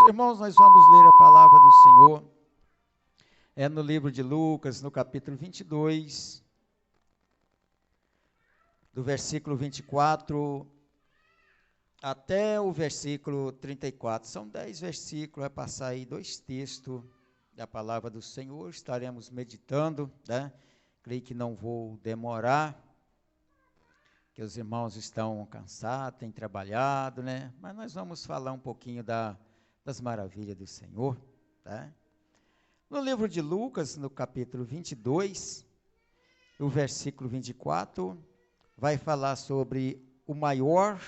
Irmãos, nós vamos ler a palavra do Senhor, no livro de Lucas, no capítulo 22, do versículo 24 até o versículo 34. São 10 versículos, vai passar aí 2 textos da palavra do Senhor, estaremos meditando, né? Creio que não vou demorar, que os irmãos estão cansados, têm trabalhado, né? Mas nós vamos falar um pouquinho das maravilhas do Senhor, tá? No livro de Lucas, no capítulo 22, o versículo 24, vai falar sobre o maior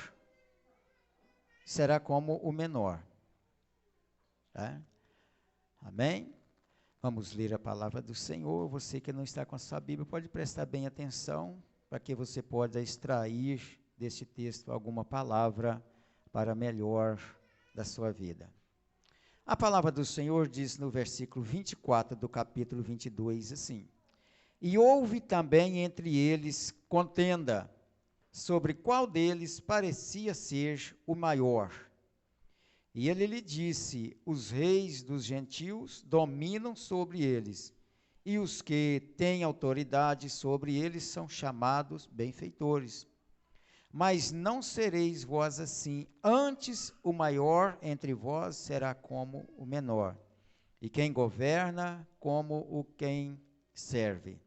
será como o menor, tá? Amém? Vamos ler a palavra do Senhor. Você que não está com a sua Bíblia, pode prestar bem atenção, para que você possa extrair deste texto alguma palavra para melhor da sua vida. A palavra do Senhor diz no versículo 24 do capítulo 22 assim: E houve também entre eles contenda, sobre qual deles parecia ser o maior. E ele lhe disse: Os reis dos gentios dominam sobre eles, e os que têm autoridade sobre eles são chamados benfeitores. Mas não sereis vós assim, antes o maior entre vós será como o menor, e quem governa como o quem serve.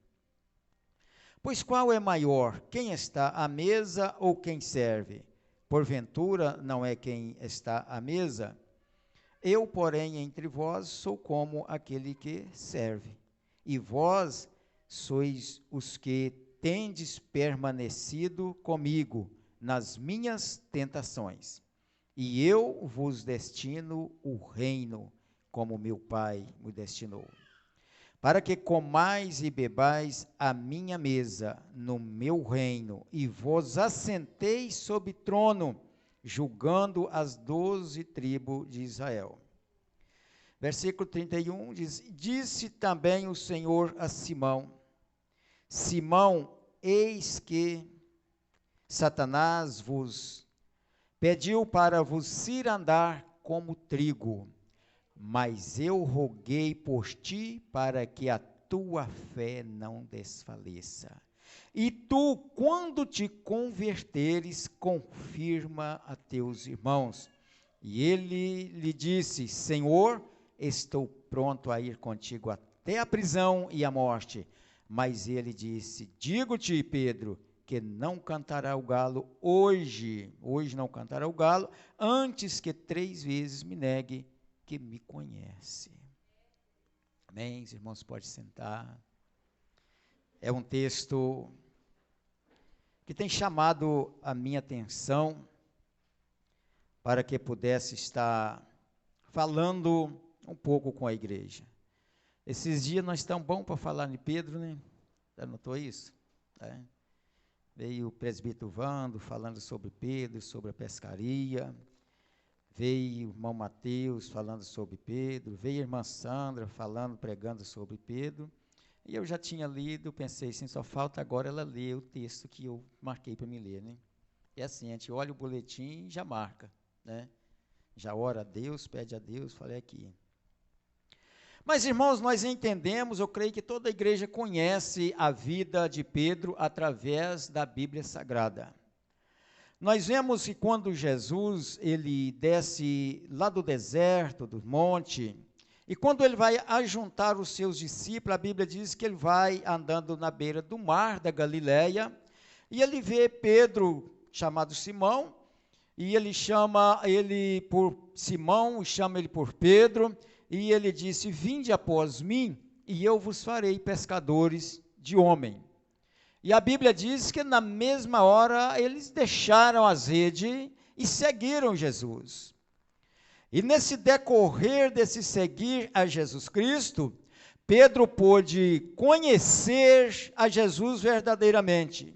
Pois qual é maior, quem está à mesa ou quem serve? Porventura não é quem está à mesa? Eu, porém, entre vós sou como aquele que serve. E vós sois os que tendes permanecido comigo nas minhas tentações. E eu vos destino o reino, como meu Pai me destinou. Para que comais e bebais a minha mesa no meu reino, e vos assenteis sobre trono, julgando as 12 tribos de Israel. Versículo 31 diz: Disse também o Senhor a Simão: Simão, eis que Satanás vos pediu para vos cirandar como trigo, mas eu roguei por ti para que a tua fé não desfaleça. E tu, quando te converteres, confirma a teus irmãos. E ele lhe disse: Senhor, estou pronto a ir contigo até a prisão e a morte. Mas ele disse: Digo-te, Pedro, que não cantará o galo hoje não cantará o galo, antes que 3 vezes me negue que me conhece. Amém? Os irmãos podem sentar. É um texto que tem chamado a minha atenção para que pudesse estar falando um pouco com a igreja. Esses dias nós estamos bons para falar de Pedro, né? Já notou isso? É. Veio o presbítero Vando falando sobre Pedro, sobre a pescaria. Veio o irmão Mateus falando sobre Pedro. Veio a irmã Sandra falando, pregando sobre Pedro. E eu já tinha lido, pensei assim, só falta agora ela ler o texto que eu marquei para me ler, né? E assim, a gente olha o boletim e já marca, né? Já ora a Deus, pede a Deus, falei aqui. Mas, irmãos, nós entendemos, eu creio que toda a igreja conhece a vida de Pedro através da Bíblia Sagrada. Nós vemos que quando Jesus, ele desce lá do deserto, do monte, e quando ele vai ajuntar os seus discípulos, a Bíblia diz que ele vai andando na beira do mar da Galileia, e ele vê Pedro, chamado Simão, e ele chama ele por Simão, e chama ele por Pedro, e ele disse: Vinde após mim, e eu vos farei pescadores de homem. E a Bíblia diz que na mesma hora eles deixaram as redes e seguiram Jesus. E nesse decorrer desse seguir a Jesus Cristo, Pedro pôde conhecer a Jesus verdadeiramente.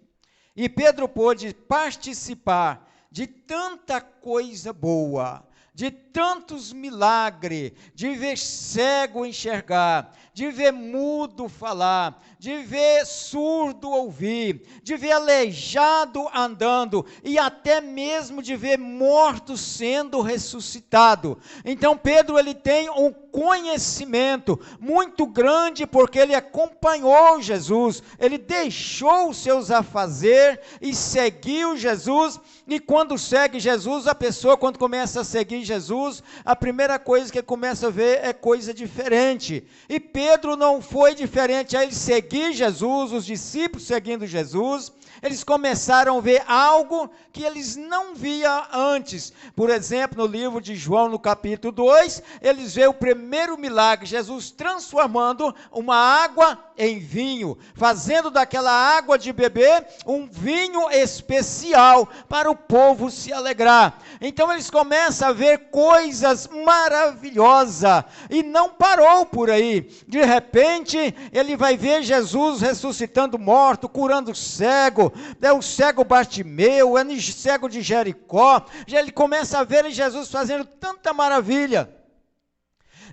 E Pedro pôde participar de tanta coisa boa, de tantos milagres, de ver cego enxergar, de ver mudo falar, de ver surdo ouvir, de ver aleijado andando e até mesmo de ver morto sendo ressuscitado. Então Pedro, ele tem um conhecimento muito grande, porque ele acompanhou Jesus, ele deixou os seus afazeres e seguiu Jesus. E quando segue Jesus, a pessoa, quando começa a seguir Jesus, a primeira coisa que começa a ver é coisa diferente. E Pedro não foi diferente a ele seguir Jesus, os discípulos seguindo Jesus, eles começaram a ver algo que eles não viam antes. Por exemplo, no livro de João, no capítulo 2, eles veem o primeiro milagre, Jesus transformando uma água em vinho, fazendo daquela água de beber um vinho especial para o povo se alegrar. Então eles começam a ver coisas maravilhosas, e não parou por aí. De repente, ele vai ver Jesus ressuscitando morto, curando cego, o cego Bartimeu, o cego de Jericó. Ele começa a ver Jesus fazendo tanta maravilha.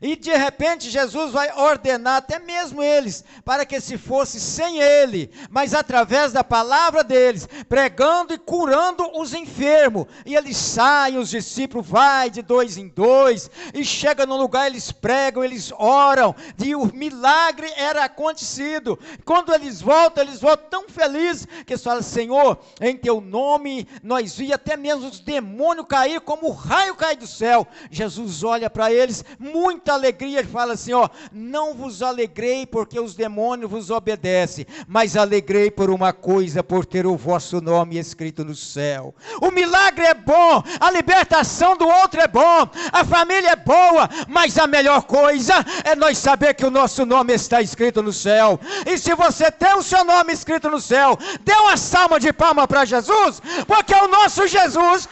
E de repente Jesus vai ordenar até mesmo eles, para que se fosse sem ele, mas através da palavra deles, pregando e curando os enfermos. E eles saem, os discípulos vai de 2 em 2, e chega no lugar, eles pregam, eles oram, e o milagre era acontecido. Quando eles voltam tão felizes, que eles falam: Senhor, em teu nome, nós vimos até mesmo os demônios cair, como o raio cai do céu. Jesus olha para eles, muita alegria, ele fala assim: não vos alegrei porque os demônios vos obedecem, mas alegrei por uma coisa, por ter o vosso nome escrito no céu. O milagre é bom, a libertação do outro é bom, a família é boa, mas a melhor coisa é nós saber que o nosso nome está escrito no céu. E se você tem o seu nome escrito no céu, dê uma salva de palma para Jesus, porque o nosso Jesus,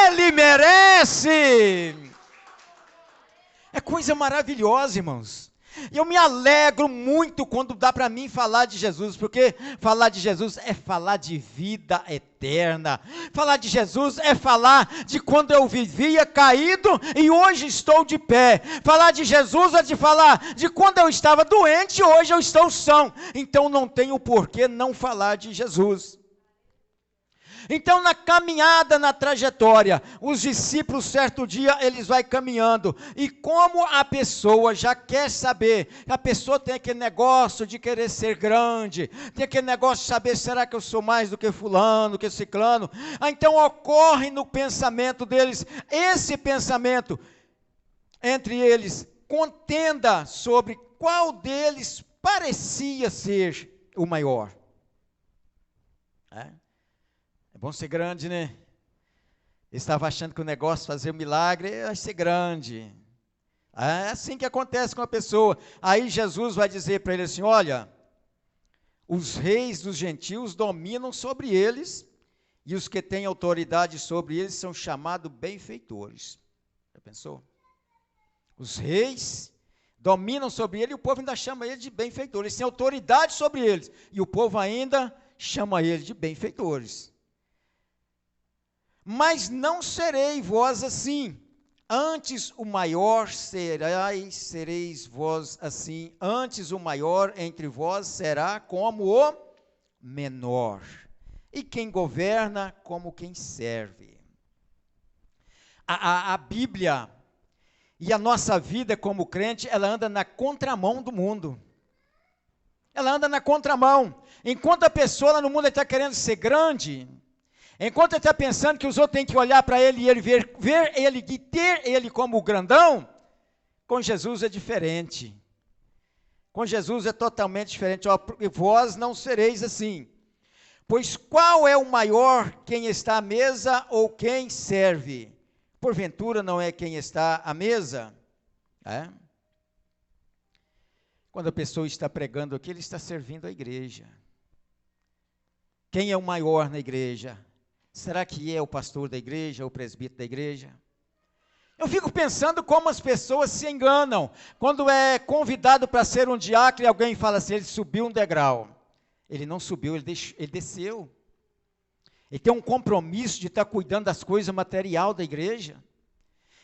ele merece. É coisa maravilhosa, irmãos. E eu me alegro muito quando dá para mim falar de Jesus, porque falar de Jesus é falar de vida eterna. Falar de Jesus é falar de quando eu vivia caído e hoje estou de pé. Falar de Jesus é de falar de quando eu estava doente e hoje eu estou são. Então não tenho por que não falar de Jesus. Então, na caminhada, na trajetória, os discípulos, certo dia, eles vão caminhando, e como a pessoa já quer saber, a pessoa tem aquele negócio de querer ser grande, tem aquele negócio de saber, será que eu sou mais do que fulano, do que ciclano? Então ocorre no pensamento deles, esse pensamento, entre eles, contenda sobre qual deles parecia ser o maior. É bom ser grande, né? Ele estava achando que o negócio, fazer o milagre, vai ser grande. É assim que acontece com a pessoa. Aí Jesus vai dizer para ele assim: olha, os reis dos gentios dominam sobre eles, e os que têm autoridade sobre eles são chamados benfeitores. Já pensou? Os reis dominam sobre ele, e o povo ainda chama ele de benfeitores. Eles têm autoridade sobre eles, e o povo ainda chama ele de benfeitores. Mas não serei vós assim, antes o maior sereis vós assim, antes o maior entre vós será como o menor, e quem governa como quem serve. A Bíblia e a nossa vida como crente, ela anda na contramão do mundo. Ela anda na contramão. Enquanto a pessoa lá no mundo está querendo ser grande, enquanto ele está pensando que os outros têm que olhar para ele e ele ver ele e ter ele como o grandão, com Jesus é diferente. Com Jesus é totalmente diferente. Vós não sereis assim. Pois qual é o maior, quem está à mesa ou quem serve? Porventura não é quem está à mesa? Quando a pessoa está pregando aqui, ele está servindo a igreja. Quem é o maior na igreja? Será que é o pastor da igreja, o presbítero da igreja? Eu fico pensando como as pessoas se enganam. Quando é convidado para ser um diácono e alguém fala assim, ele subiu um degrau. Ele não subiu, ele desceu. Ele tem um compromisso de estar cuidando das coisas materiais da igreja.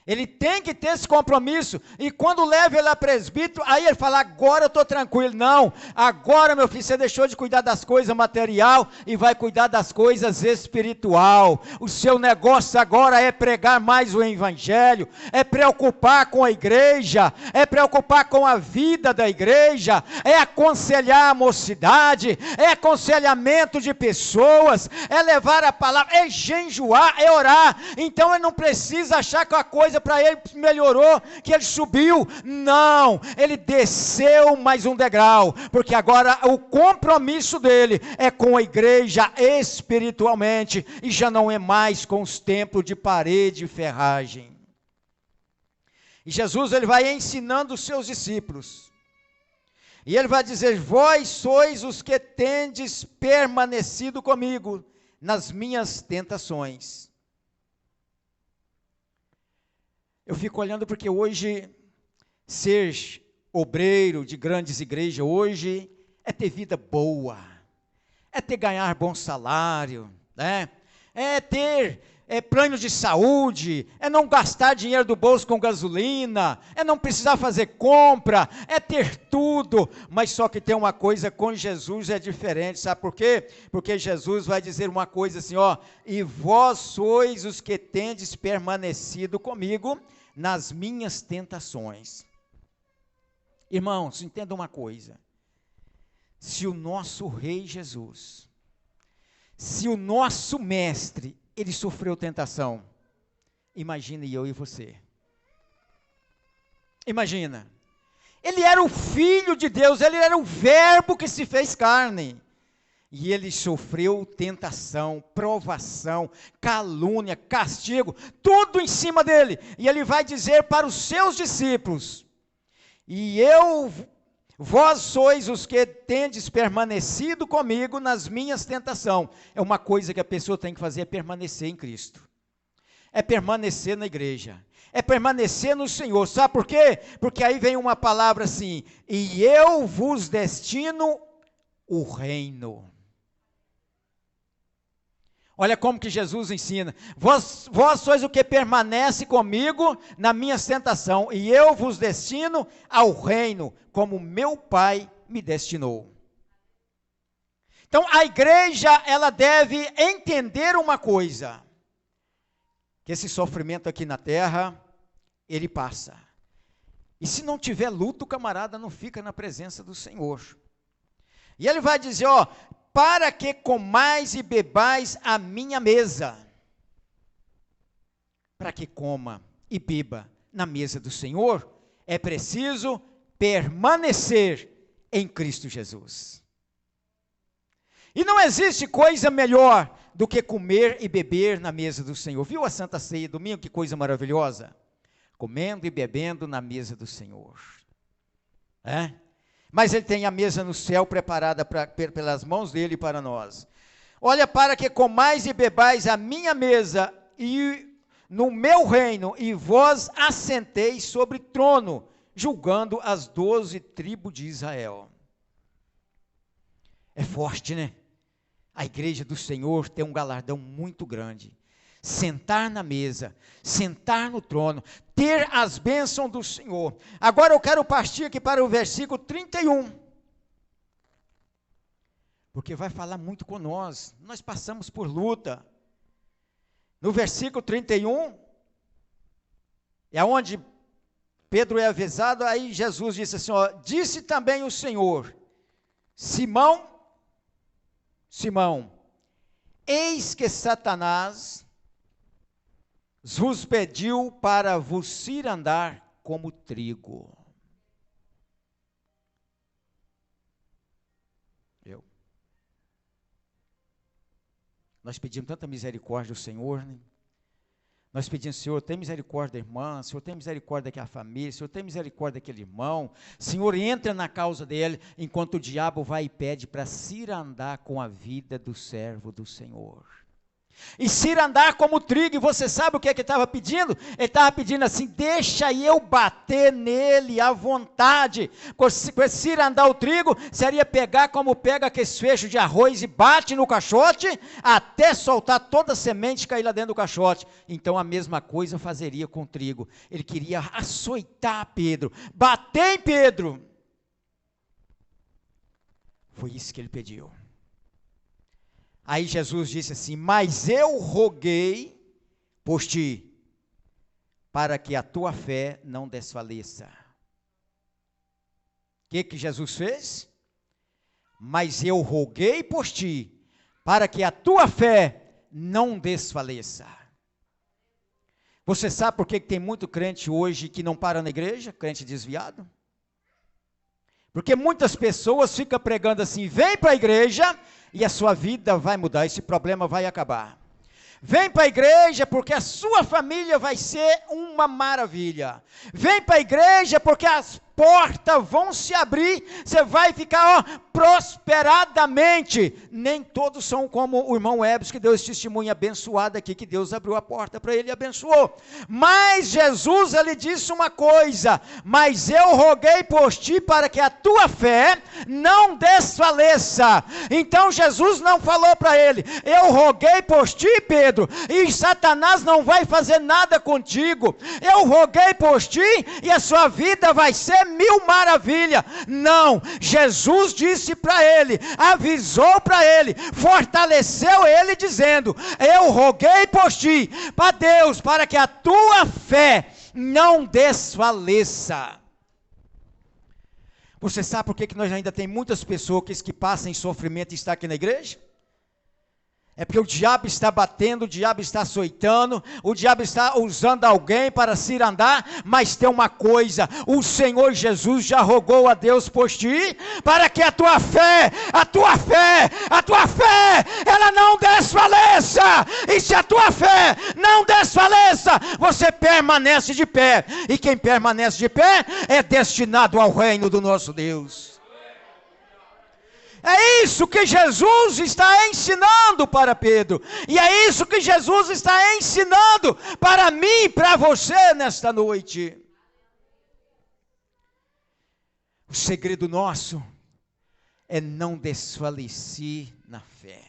Ele tem que ter esse compromisso, e quando leva ele a presbítero, aí ele fala, agora eu estou tranquilo. Não, agora meu filho, você deixou de cuidar das coisas material, e vai cuidar das coisas espiritual. O seu negócio agora é pregar mais o evangelho, é preocupar com a igreja, é preocupar com a vida da igreja, é aconselhar a mocidade, é aconselhamento de pessoas, é levar a palavra, é jejuar, é orar. Então ele não precisa achar que a coisa para ele melhorou, que ele subiu. Não, ele desceu mais um degrau, porque agora o compromisso dele é com a igreja espiritualmente, e já não é mais com os templos de parede e ferragem. E Jesus, ele vai ensinando os seus discípulos, e ele vai dizer, vós sois os que tendes permanecido comigo nas minhas tentações. Eu fico olhando porque hoje, ser obreiro de grandes igrejas hoje, é ter vida boa, é ter ganhar bom salário, né? É ter plano de saúde, é não gastar dinheiro do bolso com gasolina, é não precisar fazer compra, é ter tudo. Mas só que tem uma coisa, com Jesus é diferente, sabe por quê? Porque Jesus vai dizer uma coisa assim, ó, e vós sois os que tendes permanecido comigo nas minhas tentações. Irmãos, entenda uma coisa, se o nosso Rei Jesus, se o nosso Mestre, ele sofreu tentação, imagine eu e você. Imagina, ele era o Filho de Deus, ele era o Verbo que se fez carne, e ele sofreu tentação, provação, calúnia, castigo, tudo em cima dele. E ele vai dizer para os seus discípulos, vós sois os que tendes permanecido comigo nas minhas tentações. É uma coisa que a pessoa tem que fazer, é permanecer em Cristo, é permanecer na igreja, é permanecer no Senhor. Sabe por quê? Porque aí vem uma palavra assim, e eu vos destino o reino. Olha como que Jesus ensina, vós sois o que permanece comigo na minha tentação, e eu vos destino ao reino, como meu Pai me destinou. Então a igreja, ela deve entender uma coisa, que esse sofrimento aqui na terra, ele passa. E se não tiver luto, o camarada não fica na presença do Senhor. E ele vai dizer, ó, para que comais e bebais a minha mesa. Para que coma e beba na mesa do Senhor, é preciso permanecer em Cristo Jesus. E não existe coisa melhor do que comer e beber na mesa do Senhor. Viu a Santa Ceia domingo, que coisa maravilhosa? Comendo e bebendo na mesa do Senhor. Mas ele tem a mesa no céu preparada pelas mãos dele para nós. Olha, para que comais e bebais a minha mesa e no meu reino, e vós assenteis sobre trono, julgando as 12 tribos de Israel. É forte, né? A igreja do Senhor tem um galardão muito grande. Sentar na mesa, sentar no trono, ter as bênçãos do Senhor. Agora eu quero partir aqui para o versículo 31, porque vai falar muito com nós passamos por luta. No versículo 31, é onde Pedro é avisado, aí Jesus disse assim, ó, disse também o Senhor, Simão, eis que Satanás vos pediu para vos cirandar como trigo. Nós pedimos tanta misericórdia do Senhor, né? Nós pedimos, Senhor, tem misericórdia da irmã, Senhor, tem misericórdia daquela família, Senhor, tem misericórdia daquele irmão, Senhor, entra na causa dele, enquanto o diabo vai e pede para cirandar com a vida do servo do Senhor. E se ir andar como trigo, e você sabe o que ele estava pedindo? Ele estava pedindo assim, deixa eu bater nele à vontade. Se ir andar o trigo, seria pegar como pega aqueles fechos de arroz e bate no caixote, até soltar toda a semente e cair lá dentro do caixote. Então a mesma coisa fazeria com o trigo. Ele queria açoitar Pedro, bater em Pedro. Foi isso que ele pediu. Aí Jesus disse assim, mas eu roguei por ti, para que a tua fé não desfaleça. O que Jesus fez? Mas eu roguei por ti, para que a tua fé não desfaleça. Você sabe por que tem muito crente hoje que não para na igreja, crente desviado? Porque muitas pessoas ficam pregando assim, vem para a igreja e a sua vida vai mudar, esse problema vai acabar. Vem para a igreja porque a sua família vai ser uma maravilha. Vem para a igreja porque as portas vão se abrir, você vai ficar prosperadamente. Nem todos são como o irmão Ebs, que deu esse testemunho abençoado aqui, que Deus abriu a porta para ele e abençoou. Mas Jesus, ele disse uma coisa, mas eu roguei por ti para que a tua fé não desfaleça. Então Jesus não falou para ele, eu roguei por ti, Pedro, e Satanás não vai fazer nada contigo. Eu roguei por ti e a sua vida vai ser mil maravilha. Não, Jesus disse para ele, avisou para ele, fortaleceu ele dizendo, eu roguei por ti, para Deus, para que a tua fé não desfaleça. Você sabe por que nós ainda tem muitas pessoas que passam em sofrimento e estão aqui na igreja? É porque o diabo está batendo, o diabo está açoitando, o diabo está usando alguém para se ir andar, mas tem uma coisa, o Senhor Jesus já rogou a Deus por ti, para que a tua fé, ela não desfaleça, e se a tua fé não desfaleça, você permanece de pé, e quem permanece de pé, é destinado ao reino do nosso Deus. É isso que Jesus está ensinando para Pedro. E é isso que Jesus está ensinando para mim e para você nesta noite. O segredo nosso é não desfalecer na fé.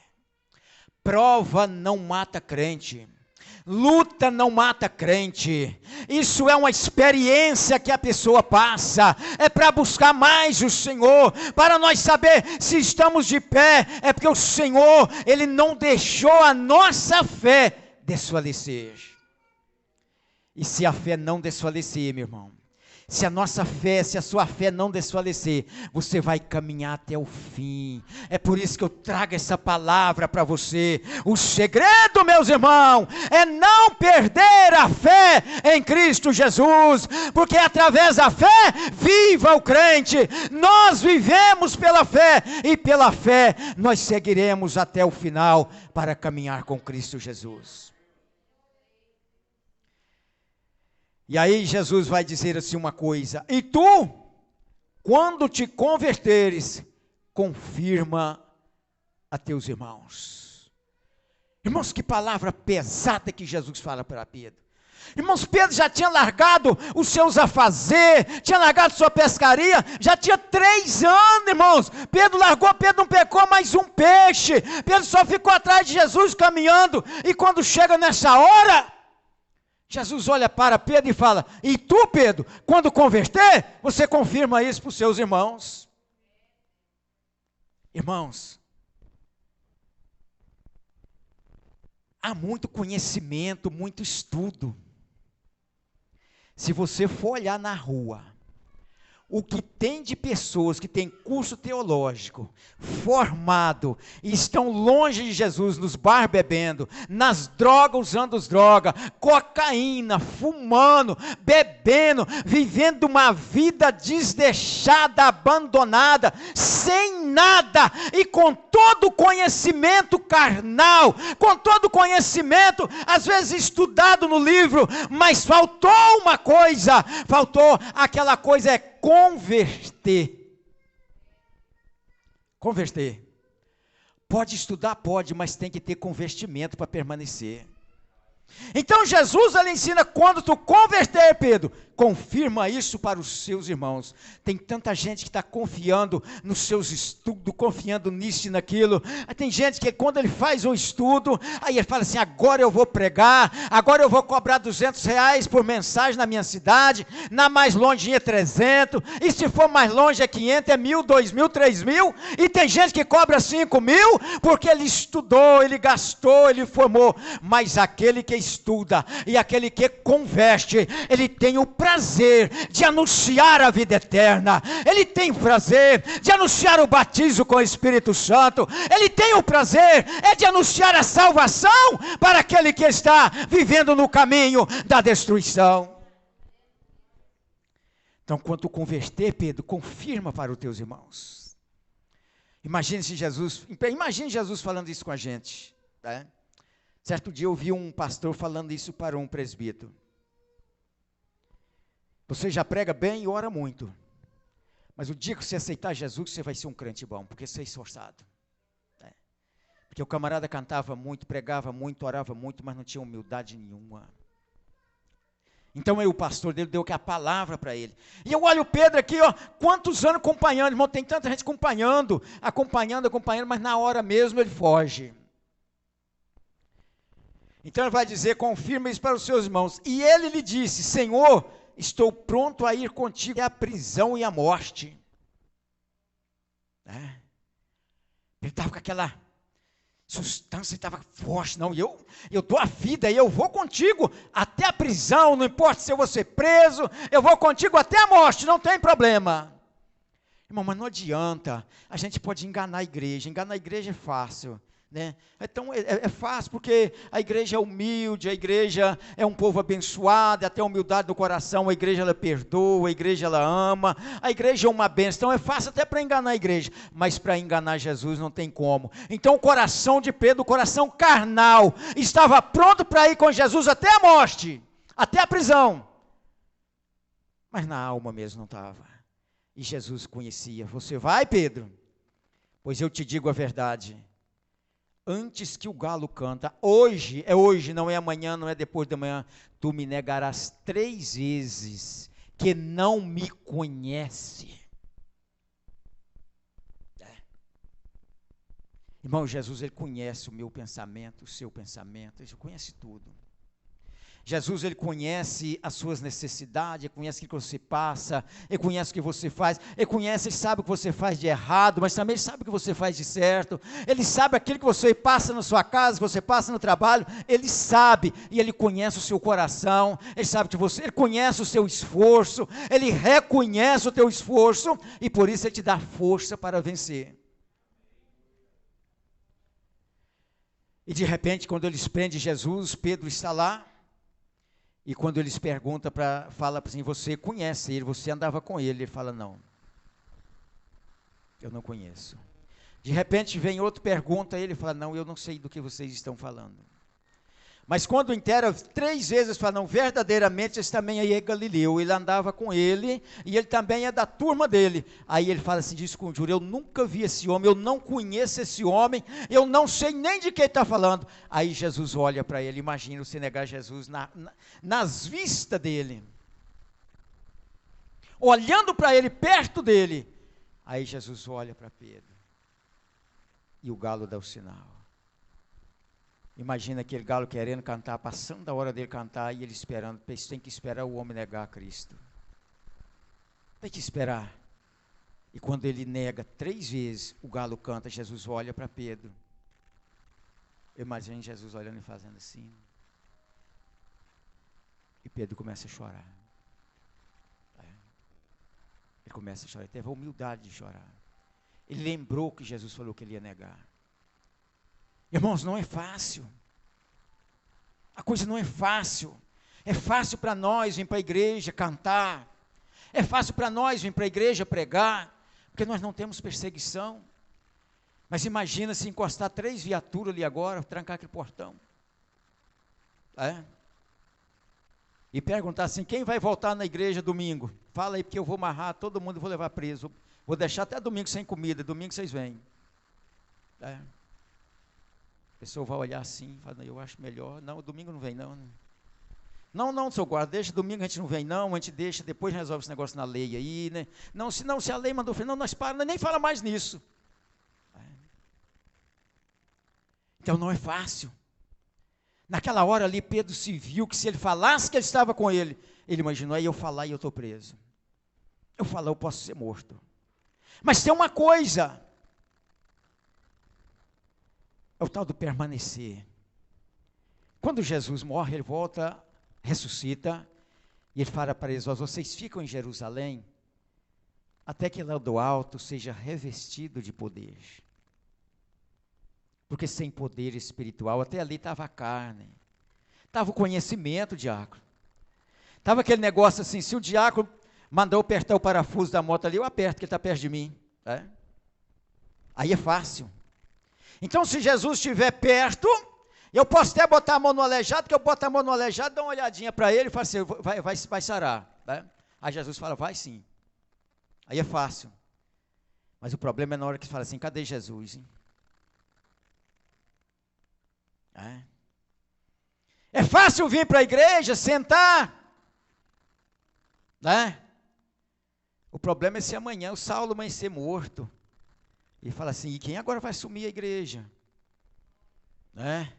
Prova não mata crente. Luta não mata crente. Isso é uma experiência que a pessoa passa. É para buscar mais o Senhor, para nós saber se estamos de pé. É porque o Senhor, Ele não deixou a nossa fé desfalecer. E se a fé não desfalecer, meu irmão, se a nossa fé, se a sua fé não desfalecer, você vai caminhar até o fim. É por isso que eu trago essa palavra para você. O segredo, meus irmãos, é não perder a fé em Cristo Jesus, porque através da fé, viva o crente. Nós vivemos pela fé, e pela fé nós seguiremos até o final para caminhar com Cristo Jesus. E aí Jesus vai dizer assim uma coisa, e tu, quando te converteres, confirma a teus irmãos. Irmãos, que palavra pesada que Jesus fala para Pedro. Irmãos, Pedro já tinha largado os seus afazeres, tinha largado sua pescaria, já tinha 3 anos, irmãos. Pedro largou, Pedro não pecou mais um peixe. Pedro só ficou atrás de Jesus caminhando, e quando chega nessa hora, Jesus olha para Pedro e fala, e tu, Pedro, quando converter, você confirma isso para os seus irmãos. Irmãos, há muito conhecimento, muito estudo. Se você for olhar na rua, o que tem de pessoas que têm curso teológico, formado, e estão longe de Jesus, nos bar bebendo, nas drogas, usando as drogas, cocaína, fumando, bebendo, vivendo uma vida desleixada, abandonada, sem nada, e com todo o conhecimento carnal, com todo o conhecimento, às vezes estudado no livro, mas faltou uma coisa, faltou aquela coisa, converter. Pode estudar, pode, mas tem que ter convertimento para permanecer. Então Jesus ele ensina, quando tu converter, Pedro, confirma isso para os seus irmãos. Tem tanta gente que está confiando nos seus estudos, confiando nisso e naquilo. Tem gente que quando ele faz um estudo, aí ele fala assim, agora eu vou pregar, agora eu vou cobrar R$200 por mensagem na minha cidade, na mais longe é 300, e se for mais longe é 500, é 1.000, 2.000, 3.000, e tem gente que cobra 5.000, porque ele estudou, ele gastou, ele formou. Mas aquele que estuda e aquele que converte, ele tem o prazer de anunciar a vida eterna, ele tem prazer de anunciar o batismo com o Espírito Santo, ele tem o prazer de anunciar a salvação para aquele que está vivendo no caminho da destruição. Então, quando tu converter, Pedro, confirma para os teus irmãos. Imagine Jesus falando isso com a gente, né? Certo dia eu ouvi um pastor falando isso para um presbítero. Você já prega bem e ora muito, mas o dia que você aceitar Jesus, você vai ser um crente bom, porque você é esforçado, né? Porque o camarada cantava muito, pregava muito, orava muito, mas não tinha humildade nenhuma. Então aí o pastor dele deu a palavra para ele. E eu olho o Pedro aqui, ó, quantos anos acompanhando, irmão, tem tanta gente acompanhando, mas na hora mesmo ele foge. Então ele vai dizer, confirma isso para os seus irmãos. E ele lhe disse, Senhor, estou pronto a ir contigo à prisão e à morte. Ele estava com aquela substância, estava forte. Não, eu dou a vida e eu vou contigo até a prisão, não importa se eu vou ser preso, eu vou contigo até a morte, não tem problema. Irmão, mas não adianta, a gente pode enganar a igreja é fácil. Né? Então é fácil, porque a igreja é humilde, a igreja é um povo abençoado, até a humildade do coração, a igreja ela perdoa, a igreja ela ama, a igreja é uma bênção. Então é fácil até para enganar a igreja, mas para enganar Jesus não tem como. Então o coração de Pedro, o coração carnal, estava pronto para ir com Jesus até a morte, até a prisão, mas na alma mesmo não estava. E Jesus conhecia. Você vai, Pedro? Pois eu te digo a verdade, antes que o galo canta, hoje, não é amanhã, não é depois de amanhã, tu me negarás 3 vezes que não me conhece. Irmão, Jesus, ele conhece o meu pensamento, o seu pensamento, ele conhece tudo. Jesus, ele conhece as suas necessidades, ele conhece o que você passa, ele conhece o que você faz, ele sabe o que você faz de errado, mas também ele sabe o que você faz de certo, ele sabe aquilo que você passa na sua casa, que você passa no trabalho, ele sabe, e ele conhece o seu coração, ele sabe que ele conhece o seu esforço, ele reconhece o teu esforço, e por isso ele te dá força para vencer. E de repente, quando eles prendem Jesus, Pedro está lá, e quando eles perguntam, fala assim, você conhece ele, você andava com ele? Ele fala, não, eu não conheço. De repente vem outro, pergunta, ele fala, não, eu não sei do que vocês estão falando. Mas quando inteira 3 vezes fala, não, verdadeiramente esse também aí é Galileu, ele andava com ele, e ele também é da turma dele. Aí ele fala assim, diz com juro, eu nunca vi esse homem, eu não conheço esse homem, eu não sei nem de quem está falando. Aí Jesus olha para ele, imagina você negar Jesus nas vistas dele, olhando para ele, perto dele. Aí Jesus olha para Pedro, e o galo dá o sinal. Imagina aquele galo querendo cantar, passando da hora dele cantar, e ele esperando, tem que esperar o homem negar a Cristo. Tem que esperar. E quando ele nega 3 vezes, o galo canta, Jesus olha para Pedro. Imagina Jesus olhando e fazendo assim. E Pedro começa a chorar. Ele começa a chorar, ele teve a humildade de chorar. Ele lembrou que Jesus falou que ele ia negar. Irmãos, não é fácil. A coisa não é fácil. É fácil para nós vir para a igreja cantar. É fácil para nós vir para a igreja pregar, porque nós não temos perseguição. Mas imagina se encostar 3 viaturas ali agora, trancar aquele portão. E perguntar assim, quem vai voltar na igreja domingo? Fala aí, porque eu vou amarrar todo mundo e vou levar preso. Vou deixar até domingo sem comida, domingo vocês vêm. A pessoa vai olhar assim, fala, eu acho melhor. Não, domingo não vem não. Não, seu guarda, deixa, domingo a gente não vem não, a gente deixa, depois resolve esse negócio na lei aí, né? Não, se a lei mandou, não, nós paramos, nem fala mais nisso. Então não é fácil. Naquela hora ali, Pedro se viu que se ele falasse que ele estava com ele imaginou, aí eu falar e eu estou preso. Eu falar, eu posso ser morto. Mas tem uma coisa, é o tal do permanecer. Quando Jesus morre, ele volta, ressuscita, e ele fala para eles, vocês ficam em Jerusalém, até que lá do alto seja revestido de poder. Porque sem poder espiritual, até ali estava a carne, estava o conhecimento, diácono. Estava aquele negócio assim, se o diácono mandou apertar o parafuso da moto ali, eu aperto, que ele está perto de mim. Aí é fácil. Então, se Jesus estiver perto, eu posso até botar a mão no aleijado, que eu boto a mão no aleijado, dou uma olhadinha para ele e falo assim, vai sarar. Aí Jesus fala, vai sim. Aí é fácil. Mas o problema é na hora que fala assim, cadê Jesus, hein? É fácil vir para a igreja, sentar, né? O problema é se amanhã o Saulo amanhecer morto e fala assim, e quem agora vai assumir a igreja? Né?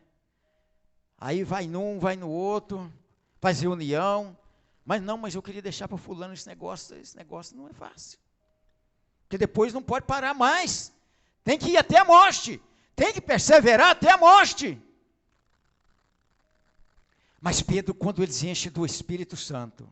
Aí vai num, vai no outro, faz reunião, mas eu queria deixar para fulano esse negócio não é fácil, porque depois não pode parar mais, tem que ir até a morte, tem que perseverar até a morte. Mas Pedro, quando ele se enche do Espírito Santo,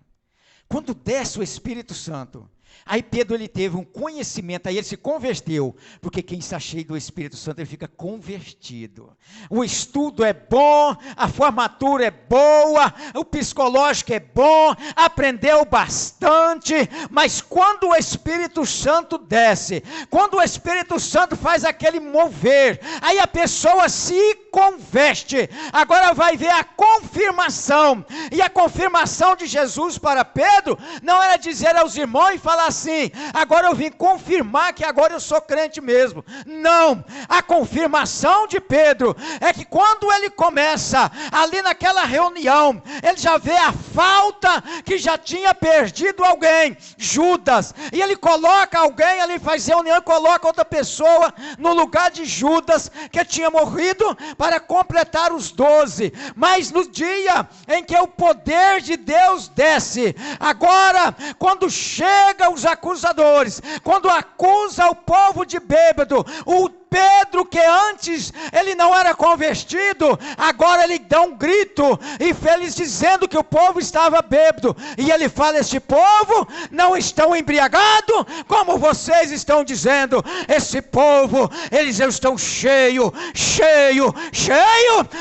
quando desce o Espírito Santo, aí Pedro ele teve um conhecimento, aí ele se converteu, porque quem está cheio do Espírito Santo, ele fica convertido. O estudo é bom, a formatura é boa, o psicológico é bom, aprendeu bastante, mas quando o Espírito Santo desce, quando o Espírito Santo faz aquele mover, aí a pessoa se converte. Agora vai ver a confirmação, e a confirmação de Jesus para Pedro, não era dizer aos irmãos e falar assim, agora eu vim confirmar que agora eu sou crente mesmo. Não, a confirmação de Pedro é que quando ele começa ali naquela reunião, ele já vê a falta que já tinha perdido alguém, Judas, e ele coloca alguém ali, faz reunião e coloca outra pessoa no lugar de Judas, que tinha morrido, para completar os 12, mas no dia em que o poder de Deus desce, agora quando chega os acusadores, quando acusa o povo de bêbado, o Pedro, que antes ele não era convertido, agora ele dá um grito, e feliz dizendo que o povo estava bêbado, e ele fala, este povo não estão embriagado, como vocês estão dizendo, esse povo, eles estão cheio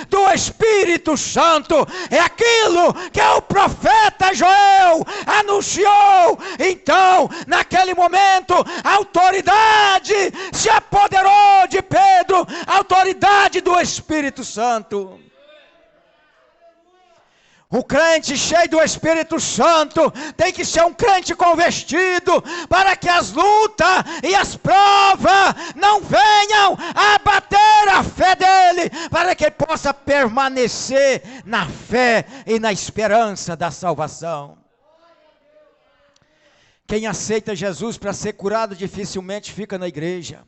do Espírito Santo, é aquilo que o profeta Joel anunciou. Então, naquele momento, a autoridade se apoderou de Pedro, a autoridade do Espírito Santo. O crente cheio do Espírito Santo tem que ser um crente convertido, para que as lutas e as provas não venham abater a fé dele, para que ele possa permanecer na fé e na esperança da salvação. Quem aceita Jesus para ser curado dificilmente fica na igreja.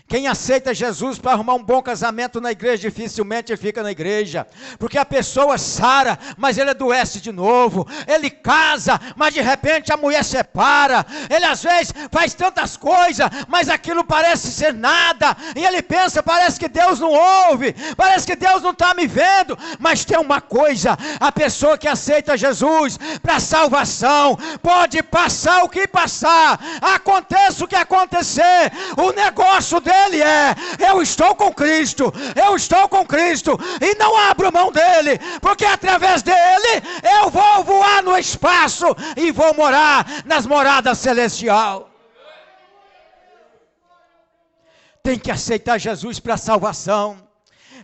Quem aceita Jesus para arrumar um bom casamento na igreja, dificilmente fica na igreja, porque a pessoa sara, mas ele adoece de novo, ele casa, mas de repente a mulher separa, ele às vezes faz tantas coisas, mas aquilo parece ser nada, e ele pensa, parece que Deus não ouve, parece que Deus não está me vendo, mas tem uma coisa, a pessoa que aceita Jesus para salvação, pode passar o que passar, aconteça o que acontecer, o negócio dele eu estou com Cristo, e não abro mão dele, porque através dele eu vou voar no espaço e vou morar nas moradas celestiais. Tem que aceitar Jesus para a salvação.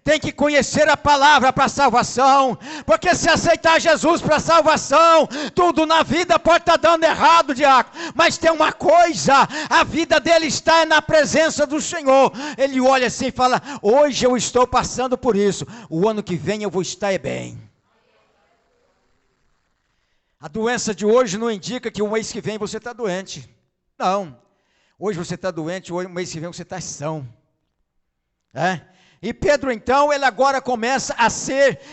tem que conhecer a palavra para salvação, porque se aceitar Jesus para salvação, tudo na vida pode estar dando errado, diácono, mas tem uma coisa, a vida dele está na presença do Senhor. Ele olha assim e fala: hoje eu estou passando por isso, o ano que vem eu vou estar bem. A doença de hoje não indica que o mês que vem você está doente, não, hoje você está doente, hoje, o mês que vem você está são. E Pedro então, ele agora começa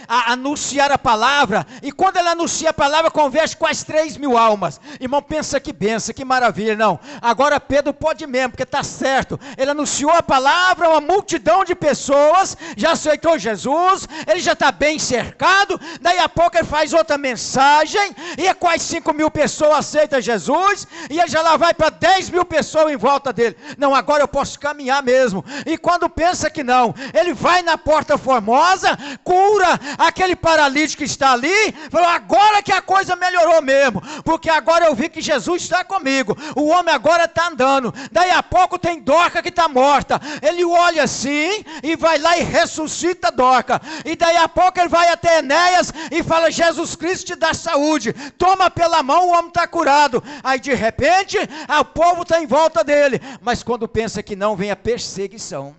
a anunciar a palavra, e quando ele anuncia a palavra, converte quase 3.000 almas. Irmão, pensa que benção, que maravilha. Não, agora Pedro pode mesmo, porque está certo, ele anunciou a palavra, uma multidão de pessoas já aceitou Jesus, ele já está bem cercado, daí a pouco ele faz outra mensagem, e quase 5.000 pessoas aceitam Jesus, e ele já lá vai para 10.000 pessoas em volta dele. Não, agora eu posso caminhar mesmo. E quando pensa que não, ele vai na Porta Formosa, cura aquele paralítico que está ali, falou: agora que a coisa melhorou mesmo, porque agora eu vi que Jesus está comigo, o homem agora está andando. Daí a pouco tem Dorca que está morta, ele olha assim, e vai lá e ressuscita Dorca, e daí a pouco ele vai até Enéas, e fala: Jesus Cristo te dá saúde, toma pela mão, o homem está curado. Aí de repente, o povo está em volta dele, mas quando pensa que não, vem a perseguição.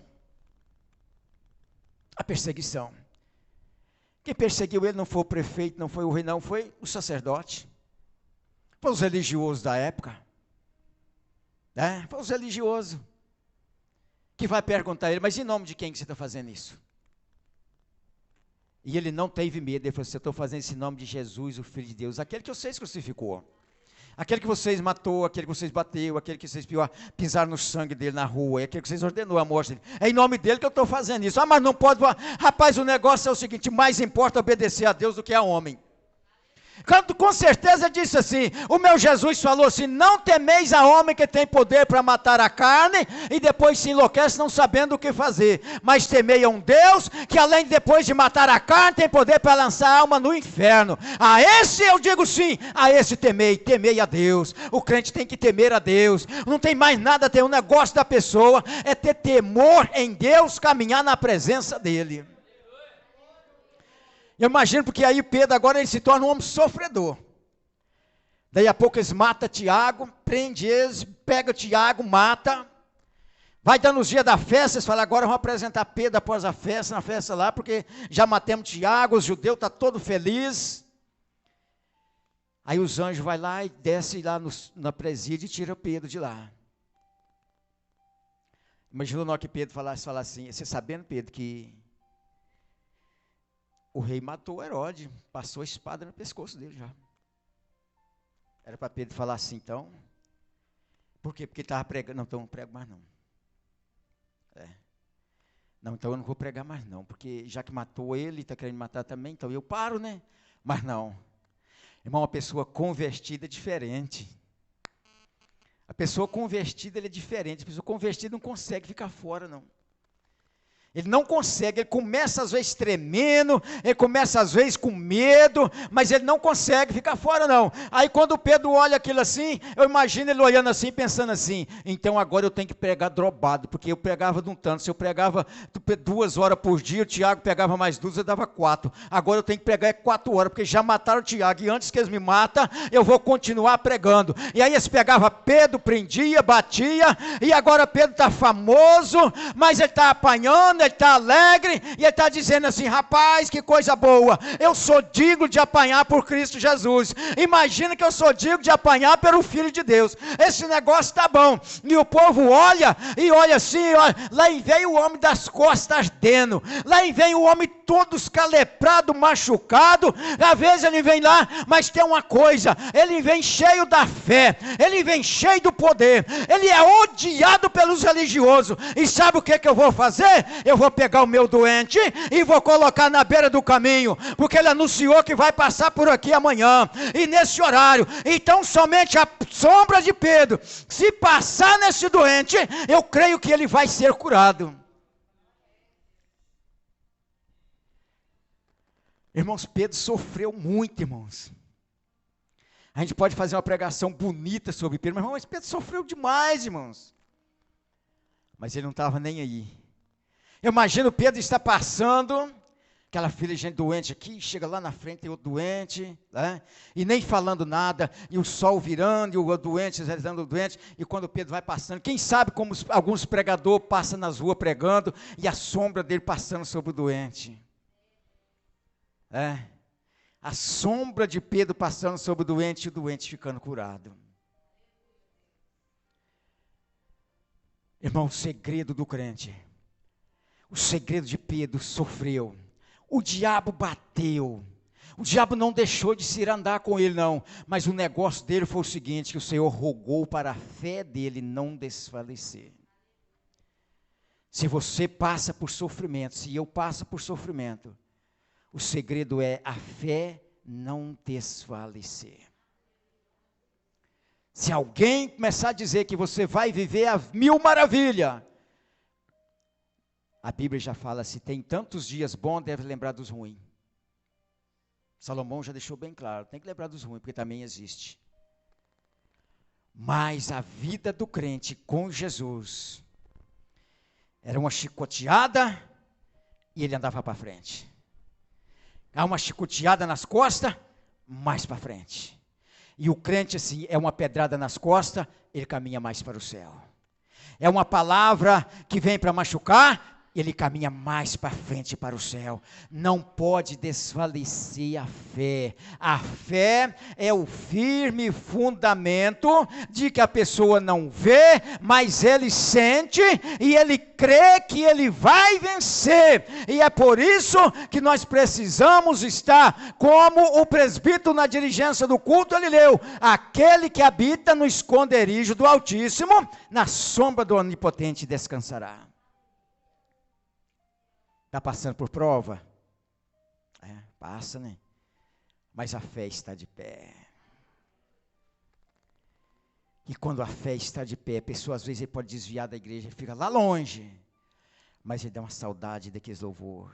A perseguição. Quem perseguiu ele não foi o prefeito, não foi o rei, não, foi o sacerdote. Foi os religiosos da época. Foi os religiosos. Que vai perguntar a ele: mas em nome de quem que você está fazendo isso? E ele não teve medo, ele falou assim: eu estou fazendo isso em nome de Jesus, o Filho de Deus, aquele que vocês crucificou. Aquele que vocês matou, aquele que vocês bateu, aquele que vocês pisaram no sangue dele na rua, aquele que vocês ordenou a morte dele. É em nome dele que eu estou fazendo isso. Mas não pode. Rapaz, o negócio é o seguinte: mais importa obedecer a Deus do que a homem. Com certeza disse assim, o meu Jesus falou assim: não temeis a homem que tem poder para matar a carne, e depois se enlouquece não sabendo o que fazer, mas temei a um Deus, que além de depois de matar a carne, tem poder para lançar a alma no inferno. A esse eu digo sim, a esse temei a Deus. O crente tem que temer a Deus, não tem mais nada, tem um negócio da pessoa, é ter temor em Deus, caminhar na presença dele. Eu imagino, porque aí Pedro agora ele se torna um homem sofredor. Daí a pouco eles matam Tiago, prende eles, pega Tiago, mata. Vai dando os dias da festa, eles falam: agora vamos apresentar Pedro após a festa, na festa lá, porque já matamos Tiago, os judeus estão todos felizes. Aí os anjos vão lá e descem lá na presídia e tiram Pedro de lá. Imagina na hora que Pedro fala assim: você sabendo, Pedro, que o rei matou Herodes, passou a espada no pescoço dele já. Era para Pedro falar assim, então. Por quê? Porque ele estava pregando. Não, então eu não prego mais não. Não, então eu não vou pregar mais não, porque já que matou ele, está querendo matar também, então eu paro, né? Mas não. Irmão, uma pessoa convertida é diferente. A pessoa convertida é diferente. A pessoa convertida não consegue ficar fora, não. Ele não consegue, ele começa às vezes tremendo, ele começa às vezes com medo, mas ele não consegue ficar fora não. Aí quando Pedro olha aquilo assim, eu imagino ele olhando assim, pensando assim: então agora eu tenho que pregar drobado, porque eu pregava de um tanto, se eu pregava 2 horas por dia, o Tiago pegava mais 2, eu dava 4, agora eu tenho que pregar 4 horas, porque já mataram o Tiago, e antes que eles me matem, eu vou continuar pregando. E aí eles pegavam Pedro, prendia, batia, e agora Pedro está famoso, mas ele está apanhando, ele está alegre, e ele está dizendo assim: rapaz, que coisa boa, eu sou digno de apanhar por Cristo Jesus. Imagina que eu sou digno de apanhar pelo Filho de Deus. Esse negócio está bom. E o povo olha, e olha assim, olha, lá vem o homem das costas ardendo, lá vem o homem todo escaleprado, machucado. Às vezes ele vem lá, mas tem uma coisa, ele vem cheio da fé, ele vem cheio do poder, ele é odiado pelos religiosos. E sabe o que eu vou fazer? Eu vou pegar o meu doente e vou colocar na beira do caminho, porque ele anunciou que vai passar por aqui amanhã, e nesse horário. Então somente a sombra de Pedro, se passar nesse doente, eu creio que ele vai ser curado. Irmãos, Pedro sofreu muito, irmãos. A gente pode fazer uma pregação bonita sobre Pedro, mas Pedro sofreu demais, irmãos. Mas ele não estava nem aí. Eu imagino Pedro está passando, aquela filha de gente doente aqui, chega lá na frente, tem outro doente, né? E nem falando nada, e o sol virando, e o doente realizando o doente, e quando Pedro vai passando, quem sabe como alguns pregadores passam nas ruas pregando, e a sombra dele passando sobre o doente. A sombra de Pedro passando sobre o doente, e o doente ficando curado. Irmão, o segredo do crente, o segredo de Pedro: sofreu. O diabo bateu, o diabo não deixou de se ir andar com ele não, mas o negócio dele foi o seguinte, que o Senhor rogou para a fé dele não desfalecer. Se você passa por sofrimento, se eu passo por sofrimento, o segredo é a fé não desfalecer. Se alguém começar a dizer que você vai viver a 1000 maravilhas, a Bíblia já fala, se tem tantos dias bons, deve lembrar dos ruins. Salomão já deixou bem claro, tem que lembrar dos ruins, porque também existe. Mas a vida do crente com Jesus era uma chicoteada e ele andava para frente. Há uma chicoteada nas costas, mais para frente. E o crente assim, é uma pedrada nas costas, ele caminha mais para o céu. É uma palavra que vem para machucar, ele caminha mais para frente para o céu. Não pode desfalecer a fé. A fé é o firme fundamento de que a pessoa não vê, mas ele sente e ele crê que ele vai vencer. E é por isso que nós precisamos estar, como o presbítero na dirigência do culto, ele leu: aquele que habita no esconderijo do Altíssimo, na sombra do Onipotente descansará. Está passando por prova? Passa, né? Mas a fé está de pé. E quando a fé está de pé, a pessoa às vezes ele pode desviar da igreja, fica lá longe, mas ele dá uma saudade daqueles louvor.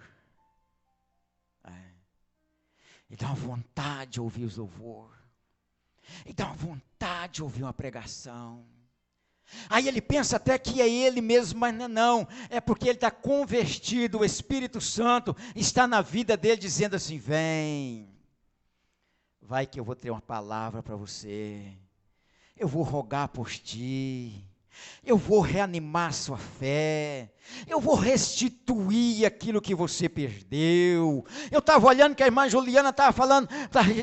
Ele dá uma vontade de ouvir os louvor. Ele dá uma vontade de ouvir uma pregação. Aí ele pensa até que é ele mesmo, mas não, é porque ele está convertido, o Espírito Santo está na vida dele dizendo assim: vem, vai que eu vou ter uma palavra para você, eu vou rogar por ti, eu vou reanimar sua fé, eu vou restituir aquilo que você perdeu. Eu estava olhando que a irmã Juliana estava falando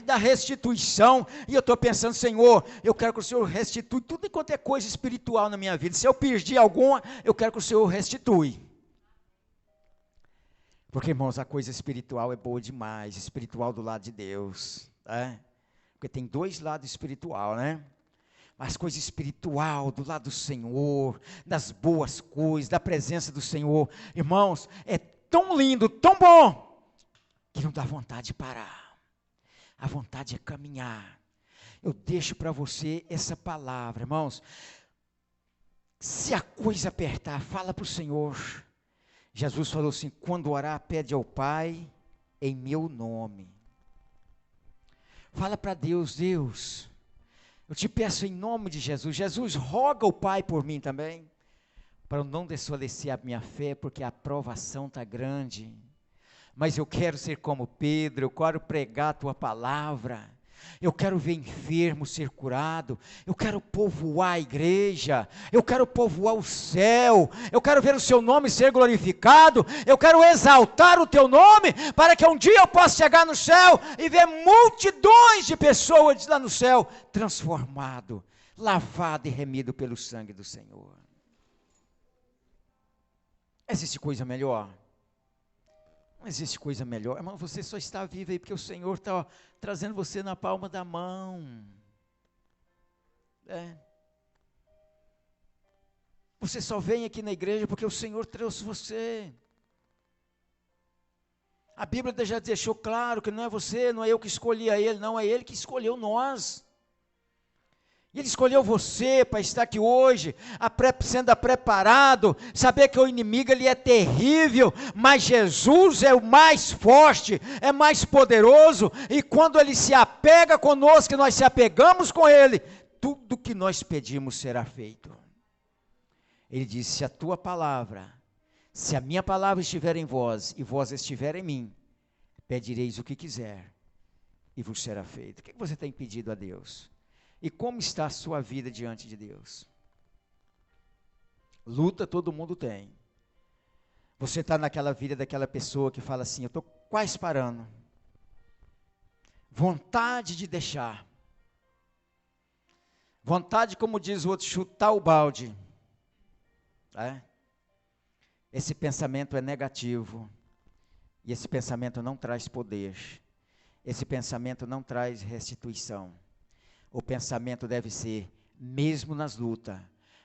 da restituição, e eu estou pensando: Senhor, eu quero que o Senhor restitui tudo enquanto é coisa espiritual na minha vida. Se eu perdi alguma, eu quero que o Senhor restitui. Porque, irmãos, a coisa espiritual é boa demais, espiritual do lado de Deus, porque tem dois lados espiritual, né? Mas coisa espiritual do lado do Senhor, das boas coisas, da presença do Senhor, irmãos, é tão lindo, tão bom, que não dá vontade de parar. A vontade é caminhar. Eu deixo para você essa palavra, irmãos. Se a coisa apertar, fala para o Senhor. Jesus falou assim: quando orar, pede ao Pai em meu nome. Fala para Deus: Deus, eu te peço em nome de Jesus. Jesus, roga o Pai por mim também, para eu não desfalecer a minha fé, porque a provação está grande. Mas eu quero ser como Pedro, eu quero pregar a tua palavra. Eu quero ver enfermo ser curado, eu quero povoar a igreja, eu quero povoar o céu, eu quero ver o seu nome ser glorificado, eu quero exaltar o teu nome, para que um dia eu possa chegar no céu e ver multidões de pessoas lá no céu, transformado, lavado e remido pelo sangue do Senhor. Existe coisa melhor? Não existe coisa melhor. Irmão, você só está vivo aí porque o Senhor está trazendo você na palma da mão. Você só vem aqui na igreja porque o Senhor trouxe você. A Bíblia já deixou claro que não é você, não é eu que escolhi a Ele, não, é Ele que escolheu nós. Ele escolheu você para estar aqui hoje, sendo preparado, saber que o inimigo ele é terrível, mas Jesus é o mais forte, é mais poderoso, e quando Ele se apega conosco, nós se apegamos com Ele, tudo que nós pedimos será feito. Ele disse: se a tua palavra Se a minha palavra estiver em vós, e vós estiver em mim, pedireis o que quiser, e vos será feito. O que você tem pedido a Deus? E como está a sua vida diante de Deus? Luta todo mundo tem. Você está naquela vida daquela pessoa que fala assim, eu estou quase parando. Vontade de deixar. Vontade, como diz o outro, chutar o balde. Esse pensamento é negativo. E esse pensamento não traz poder. Esse pensamento não traz restituição. O pensamento deve ser, mesmo nas lutas,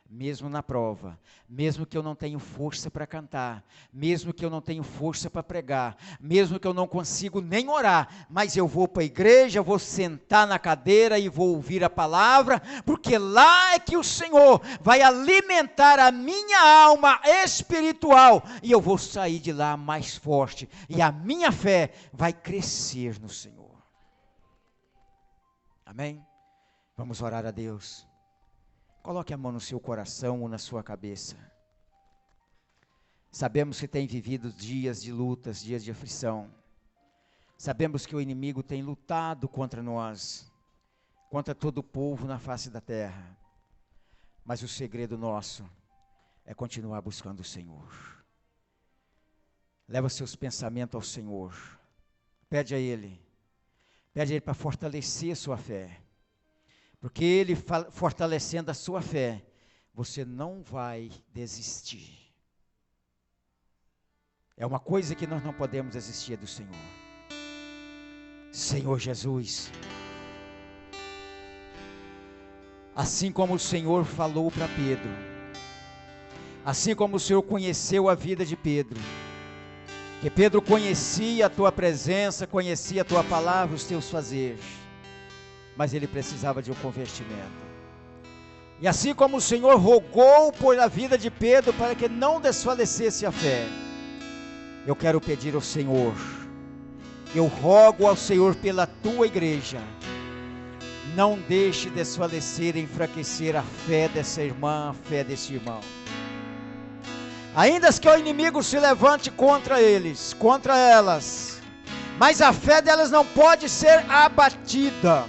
mesmo na prova, mesmo que eu não tenha força para cantar, mesmo que eu não tenha força para pregar, mesmo que eu não consigo nem orar, mas eu vou para a igreja, vou sentar na cadeira e vou ouvir a palavra, porque lá é que o Senhor vai alimentar a minha alma espiritual, e eu vou sair de lá mais forte, e a minha fé vai crescer no Senhor. Amém? Vamos orar a Deus. Coloque a mão no seu coração ou na sua cabeça. Sabemos que tem vivido dias de lutas, dias de aflição. Sabemos que o inimigo tem lutado contra nós, contra todo o povo na face da terra. Mas o segredo nosso é continuar buscando o Senhor. Leva seus pensamentos ao Senhor. Pede a Ele para fortalecer a sua fé. Porque Ele, fortalecendo a sua fé, você não vai desistir. É uma coisa que nós não podemos desistir do Senhor. Senhor Jesus, assim como o Senhor falou para Pedro, assim como o Senhor conheceu a vida de Pedro, que Pedro conhecia a Tua presença, conhecia a Tua palavra, os Teus fazeres, mas ele precisava de um convertimento. E assim como o Senhor rogou por a vida de Pedro para que não desfalecesse a fé, eu quero pedir ao Senhor, eu rogo ao Senhor pela tua igreja, não deixe desfalecer, enfraquecer a fé dessa irmã, a fé desse irmão. Ainda que o inimigo se levante contra eles, contra elas, mas a fé delas não pode ser abatida.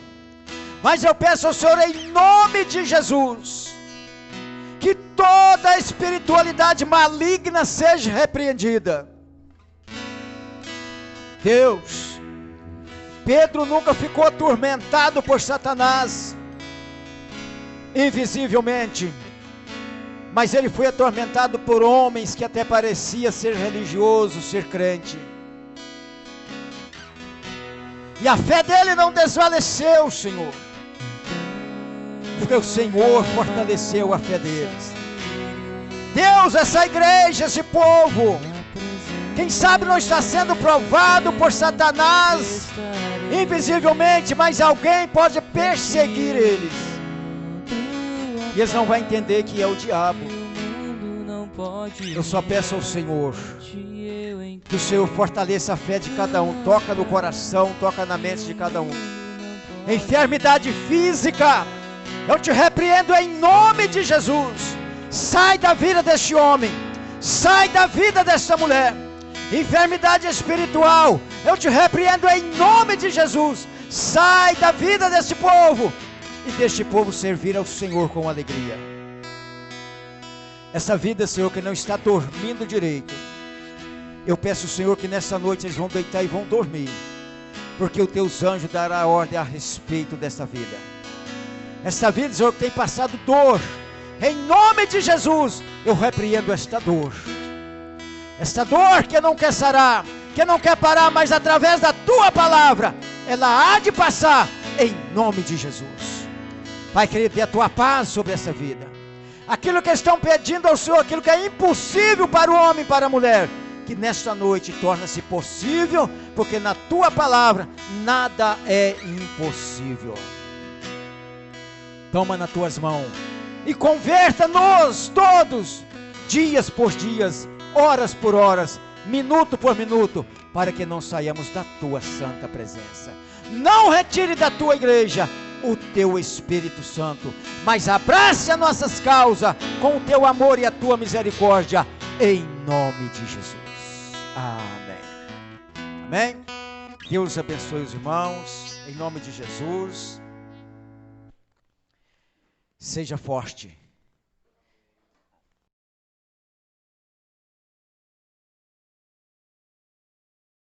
Mas eu peço ao Senhor, em nome de Jesus, que toda a espiritualidade maligna seja repreendida. Deus, Pedro nunca ficou atormentado por Satanás, invisivelmente, mas ele foi atormentado por homens que até parecia ser religioso, ser crente. E a fé dele não desvaleceu, Senhor, porque o Senhor fortaleceu a fé deles. Deus, essa igreja, esse povo, quem sabe não está sendo provado por Satanás invisivelmente, mas alguém pode perseguir eles, e eles não vão entender que é o diabo. Eu só peço ao Senhor que o Senhor fortaleça a fé de cada um, toca no coração, toca na mente de cada um. Enfermidade física, eu te repreendo em nome de Jesus. Sai da vida deste homem, sai da vida desta mulher. Enfermidade espiritual, eu te repreendo em nome de Jesus. Sai da vida deste povo, e deste povo servir ao Senhor com alegria. Essa vida, Senhor, que não está dormindo direito, eu peço, Senhor, que nessa noite eles vão deitar e vão dormir, porque os teus anjos darão ordem a respeito dessa vida. Essa vida, Senhor, que tem passado dor, em nome de Jesus, eu repreendo esta dor que não quer sarar, que não quer parar, mas através da tua palavra, ela há de passar, em nome de Jesus. Pai querido, dê a tua paz sobre essa vida. Aquilo que estão pedindo ao Senhor, aquilo que é impossível para o homem e para a mulher, que nesta noite torna-se possível, porque na tua palavra nada é impossível. Toma nas tuas mãos e converta-nos todos, dias por dias, horas por horas, minuto por minuto, para que não saiamos da tua santa presença. Não retire da tua igreja o teu Espírito Santo, mas abrace as nossas causas com o teu amor e a tua misericórdia, em nome de Jesus. Amém. Amém. Deus abençoe os irmãos, em nome de Jesus. Seja forte.